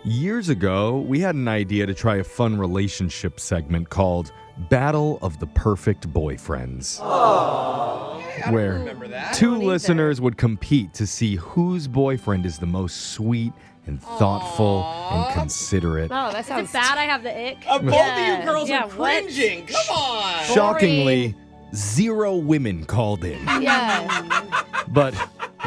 Years ago, we had an idea to try a fun relationship segment called Battle of the Perfect Boyfriends. Where remember that. two listeners would compete to see whose boyfriend is the most sweet and thoughtful and considerate. Oh, that sounds Is it bad I have the ick? Both of you girls Yeah, are what? cringing. Come on. Shockingly, 0 women called in. Yeah. But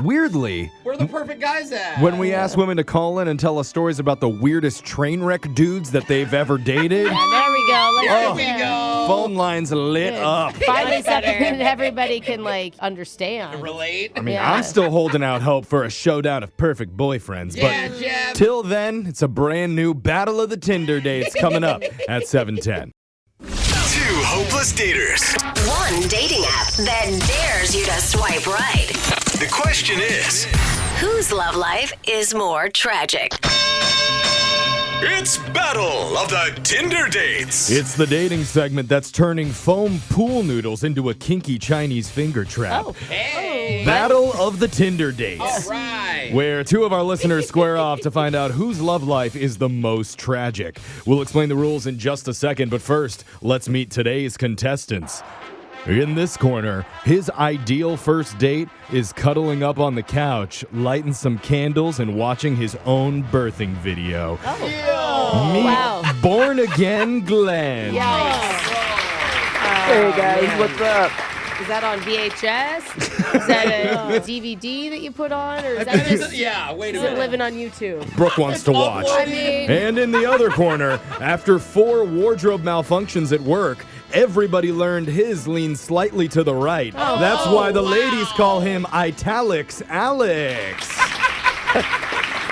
weirdly, Where are the perfect guys at? when we asked women to call in and tell us stories about the weirdest train wreck dudes that they've ever dated, There we go. There we go. phone lines lit up. Finally, something everybody can understand. Relate. I mean, Yeah. I'm still holding out hope for a showdown of perfect boyfriends, Yeah, but Jeff. till then, it's a brand new Battle of the Tinder Dates coming up at 7:10. Two hopeless daters. One dating app that dares you to swipe right. The question is, Whose love life is more tragic? it's Battle of the Tinder Dates. It's the dating segment that's turning foam pool noodles into a kinky Chinese finger trap. Hey. Battle of the Tinder Dates. All right. Where two of our listeners square off to find out whose love life is the most tragic. We'll explain the rules in just a second, but first, let's meet today's contestants. In this corner, his ideal first date is cuddling up on the couch, lighting some candles, and watching his own birthing video. Meet Wow. Born Again Glen. Hey guys, what's up? Is that on VHS? Is that a DVD that you put on? Or is that just Yeah, wait a is it minute. living on YouTube? Brooke wants to watch. I mean, And in the other corner, after 4 wardrobe malfunctions at work, everybody learned his leans slightly to the right. That's why the ladies call him Italics Alex.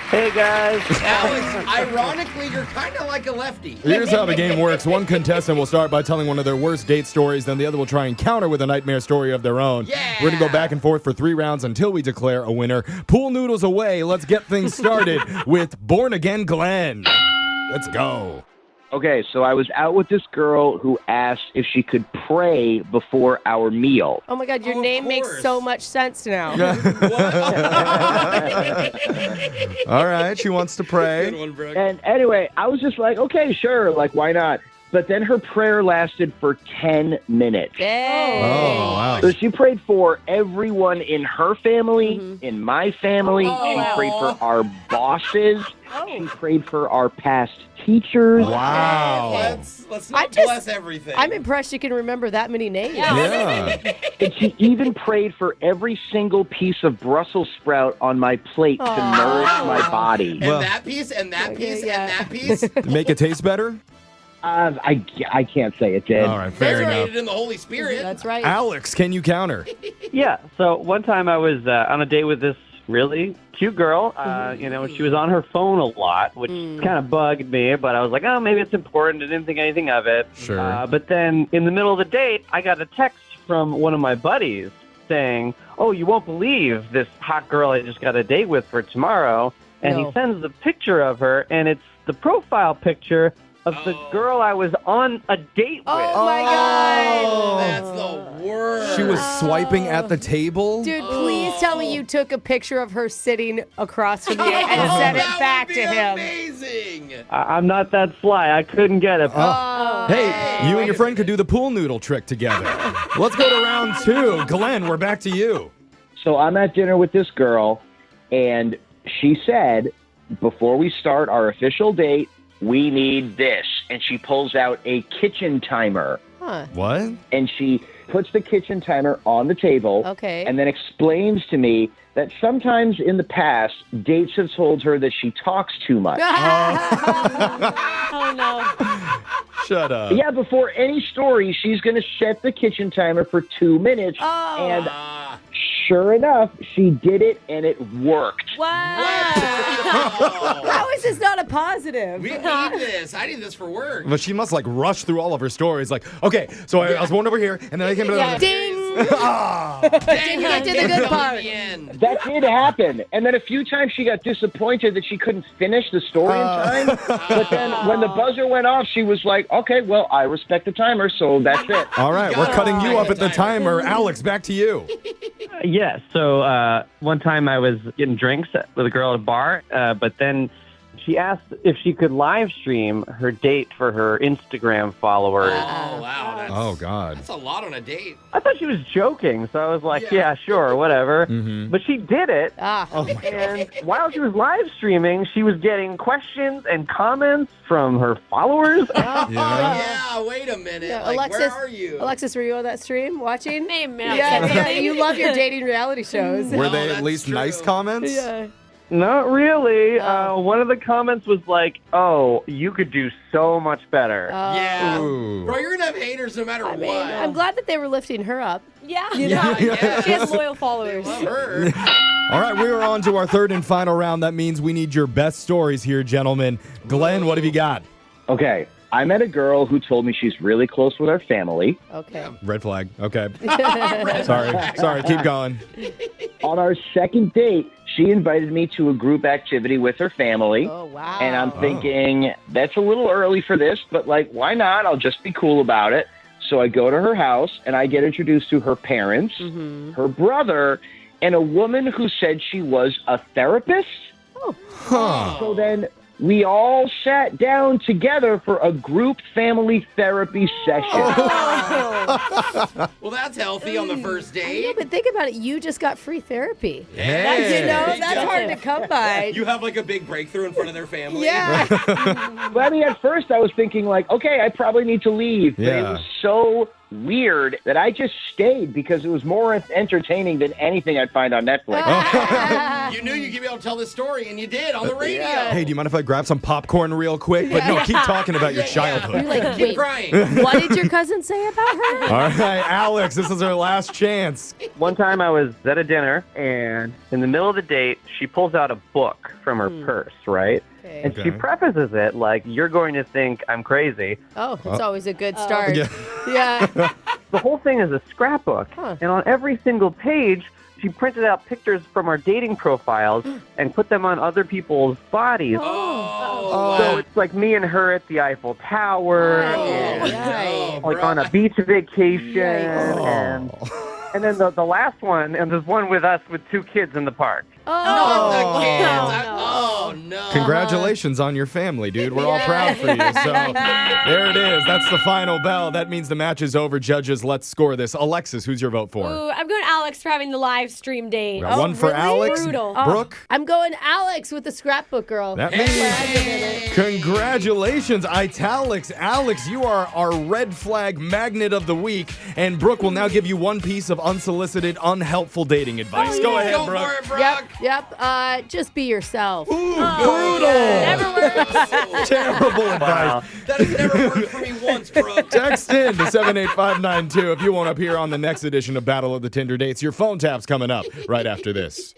Hey guys. Alex, ironically, you're kind of like a lefty. Here's how the game works. One contestant will start by telling one of their worst date stories, then the other will try and counter with a nightmare story of their own. Yeah. We're going to go back and forth for 3 rounds until we declare a winner. Pool noodles away. Let's get things started with Born Again Glen. Let's go. Okay, so I was out with this girl who asked if she could pray before our meal. oh my God, your Oh, of name makes course. so much sense now. All right, she wants to pray. Good one, Brooke. And anyway, I was just like, okay, sure, like why not? But then her prayer lasted for 10 minutes. Dang. Oh, wow. So she prayed for everyone in her family, in my family. Oh. She prayed for our bosses. Oh. She prayed for our past teachers. Wow. Let's I not just- bless everything. I'm impressed you can remember that many names. Yeah. And she even prayed for every single piece of Brussels sprout on my plate to nourish my body. and that piece, and that piece, yeah. and that piece. Make it taste better? I can't say it did. All right, fair enough. Resonated in the Holy Spirit. That's right. Alex, can you counter? Yeah. So one time I was on a date with this really cute girl. She was on her phone a lot, which kind of bugged me. But I was like, oh, maybe it's important. I didn't think anything of it. Sure. But then in the middle of the date, I got a text from one of my buddies saying, oh, you won't believe this hot girl I just got a date with for tomorrow. And No. he sends the picture of her, and it's the profile picture of the girl I was on a date with. Oh my God. Oh, that's the worst. She was swiping at the table? Dude, please tell me you took a picture of her sitting across from you and sent it That back would to be him. Amazing. I'm not that sly. I couldn't get it. Hey, you and your friend could do the pool noodle trick together. Let's go to round 2. Glenn, we're back to you. So I'm at dinner with this girl, and she said, before we start our official date, we need this. And she pulls out a kitchen timer, Huh. What? and she puts the kitchen timer on the table, Okay. and then explains to me that sometimes in the past, dates have told her that she talks too much. Oh no. Shut up. Yeah, before any story, she's going to set the kitchen timer for 2 minutes. Oh. And sure enough, she did it, and it worked. Wow. How is this not a positive? We need this. I need this for work. But she must rush through all of her stories. Okay, so I was born over here, and then I came to Yeah. Ding. Ah. Didn't get to the good part. That did happen. And then a few times she got disappointed that she couldn't finish the story in time. But then when the buzzer went off, she was like, okay, well, I respect the timer, so that's it. All right, we're cutting you up at the timer. Alex, back to you. Yeah. So one time I was getting drinks with a girl at a bar, but then She asked if she could live stream her date for her Instagram followers. Oh, wow. Oh, God. That's a lot on a date. I thought she was joking, so I was like, yeah sure, whatever. Mm-hmm. But she did it. Oh, my God. And while she was live streaming, she was getting questions and comments from her followers. Yeah, wait a minute. Yeah, Like, Alexis, where are you? Alexis, were you on that stream watching? Maybe. Yeah, you love your dating reality shows. Were No, they at that's least true. nice comments? Yeah. Not really. Oh. One of the comments was like, oh, you could do so much better. Yeah. Ooh. Bro, you're going to have haters no matter I mean, what. I'm glad that they were lifting her up. Yeah. Yeah. She has loyal followers. Love her. All right, we are on to our third and final round. That means we need your best stories here, gentlemen. Glenn, what have you got? Okay. I met a girl who told me she's really close with our family. Okay. Red flag. Okay. Sorry. Keep going. On our second date, she invited me to a group activity with her family. Oh, wow. And I'm thinking, that's a little early for this, but like, why not? I'll just be cool about it. So I go to her house and I get introduced to her parents, her brother, and a woman who said she was a therapist. Huh. So then we all sat down together for a group family therapy session. Well, that's healthy on the first I know, date. but think about it. You just got free therapy. Hey. You know, There you that's go. hard to come by. You have like a big breakthrough in front of their family. Yeah. But I mean, at first I was thinking like, okay, I probably need to leave. But it Yeah. was so weird that I just stayed because it was more entertaining than anything I'd find on Netflix. You knew you'd be able to tell this story, and you did on the radio. Hey, do you mind if I grab some popcorn real quick? But no, keep talking about your childhood. You're like, Keep wait, crying. what did your cousin say about her? All right, Alex, this is our last chance. One time I was at a dinner, and in the middle of the date, she pulls out a book from her purse, right? Okay. And she Okay. prefaces it like, you're going to think I'm crazy. Oh, it's always a good start. Yeah. Yeah. The whole thing is a scrapbook. Huh. And on every single page, she printed out pictures from our dating profiles and put them on other people's bodies. Oh, So it's like me and her at the Eiffel Tower, Oh, and right. like on a beach vacation, Yikes. and then the last one, and there's one with us with 2 kids in the park. not the kids. no. Oh, no. Congratulations on your family, dude. We're all proud for you. So there it is. That's the final bell. That means the match is over. Judges, let's score this. Alexis, who's your vote for? Ooh, I'm going Alex for having the live stream date. Got one for really? Alex. Brutal. Brooke? I'm going Alex with the scrapbook girl. That means congratulations, Italics. Alex, you are our red flag magnet of the week. And Brooke will now give you one piece of unsolicited, unhelpful dating advice. Go ahead, Go Brooke. for it, Brooke. Yep. Just be yourself. Ooh, Never brutal. works. Terrible advice. That has never worked for me once, Brooke. Text in to 78592 if you want to appear on the next edition of Battle of the Tinder Dates. Your phone tap's coming up right after this.